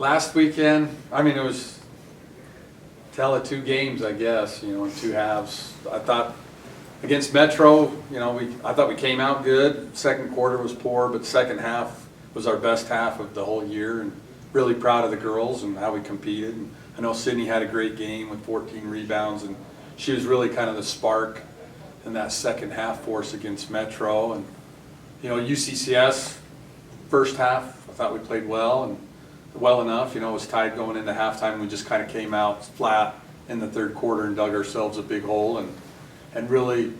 Last weekend, I mean, it was tell of two games, I guess, in two halves. I thought against Metro, I thought we came out good. Second quarter was poor, but second half was our best half of the whole year, and really proud of the girls and how we competed. And I know Sydney had a great game with 14 rebounds, and she was really kind of the spark in that second half for us against Metro. And UCCS, first half, I thought we played well and well enough. It was tied going into halftime. We just kind of came out flat in the third quarter and dug ourselves a big hole, and really,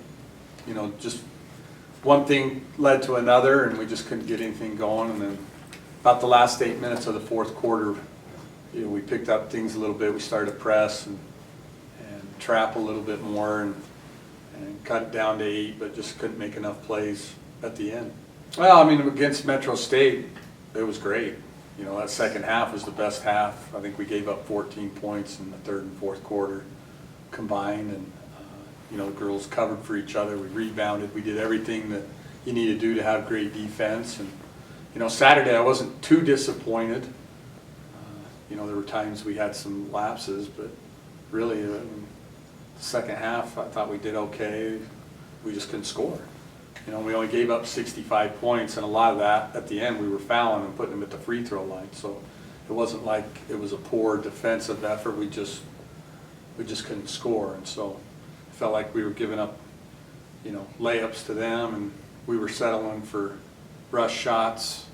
just one thing led to another, and we just couldn't get anything going. And then about the last 8 minutes of the fourth quarter, we picked up things a little bit. We started to press and trap a little bit more and cut it down to 8, but just couldn't make enough plays at the end. Well, I mean, against Metro State, it was great. That second half was the best half. I think we gave up 14 points in the third and fourth quarter combined, and the girls covered for each other. We rebounded. We did everything that you need to do to have great defense. And Saturday I wasn't too disappointed. There were times we had some lapses, but really the second half I thought we did okay. We just couldn't score. We only gave up 65 points, and a lot of that at the end we were fouling and putting them at the free throw line. So it wasn't like it was a poor defensive effort. We just couldn't score, and so it felt like we were giving up, layups to them, and we were settling for rush shots,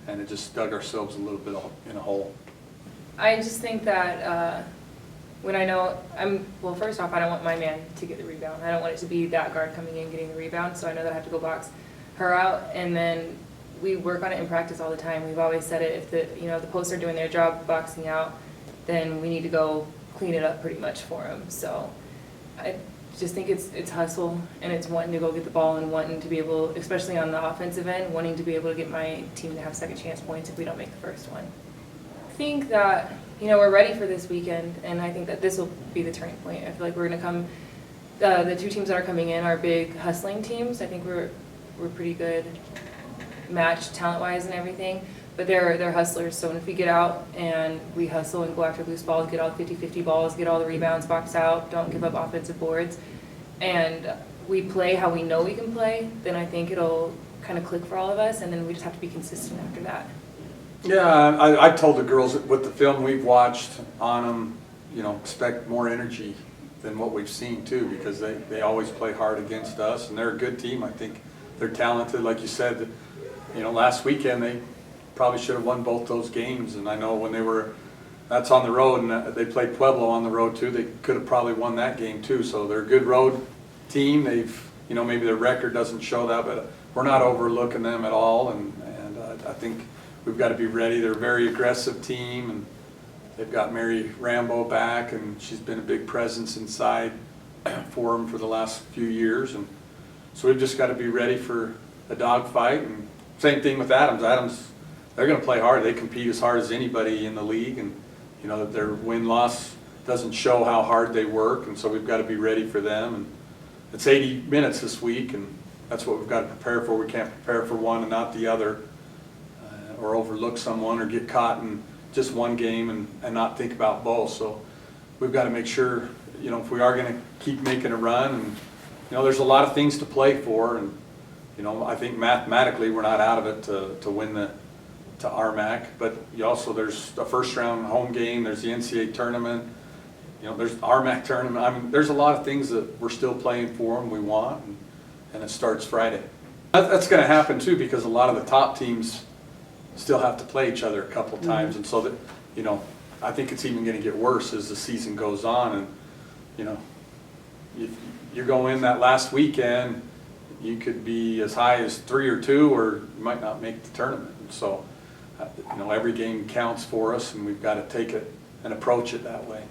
and it just dug ourselves a little bit in a hole. I just think that when I know well, first off, I don't want my man to get the rebound. I don't want it to be that guard coming in getting the rebound, so I know that I have to go box her out. And then we work on it in practice all the time. We've always said it, if the posts are doing their job boxing out, then we need to go clean it up pretty much for them. So I just think it's hustle, and it's wanting to go get the ball and wanting to be able, especially on the offensive end, wanting to be able to get my team to have second chance points if we don't make the first one. I think that we're ready for this weekend, and I think that this will be the turning point. I feel like we're going to come. The two teams that are coming in are big hustling teams. I think we're pretty good matched talent-wise and everything, but they're hustlers. So if we get out and we hustle and go after loose balls, get all 50-50 balls, get all the rebounds, box out, don't give up offensive boards, and we play how we know we can play, then I think it'll kind of click for all of us, and then we just have to be consistent after that. Yeah, I told the girls that with the film we've watched on them, expect more energy than what we've seen too, because they always play hard against us, and they're a good team. I think they're talented, like you said. Last weekend they probably should have won both those games, and I know when that's on the road, and they played Pueblo on the road too. They could have probably won that game too. So they're a good road team. They've, maybe their record doesn't show that, but we're not overlooking them at all, and I think we've got to be ready. They're a very aggressive team, and they've got Mary Rambo back, and she's been a big presence inside for them for the last few years. And so we've just got to be ready for a dogfight. And same thing with Adams. Adams, they're going to play hard. They compete as hard as anybody in the league, and their win-loss doesn't show how hard they work, and so we've got to be ready for them. And it's 80 minutes this week, and that's what we've got to prepare for. We can't prepare for one and not the other, or overlook someone, or get caught in just one game and not think about both. So we've got to make sure, if we are going to keep making a run, and there's a lot of things to play for, and I think mathematically we're not out of it to win to RMAC, but there's a first round home game, there's the NCAA tournament, there's the RMAC tournament. I mean, there's a lot of things that we're still playing for and we want, and it starts Friday. That's going to happen too, because a lot of the top teams still have to play each other a couple times, and so that I think it's even going to get worse as the season goes on. And if you go in that last weekend, you could be as high as 3 or 2, or you might not make the tournament. And so every game counts for us, and we've got to take it and approach it that way.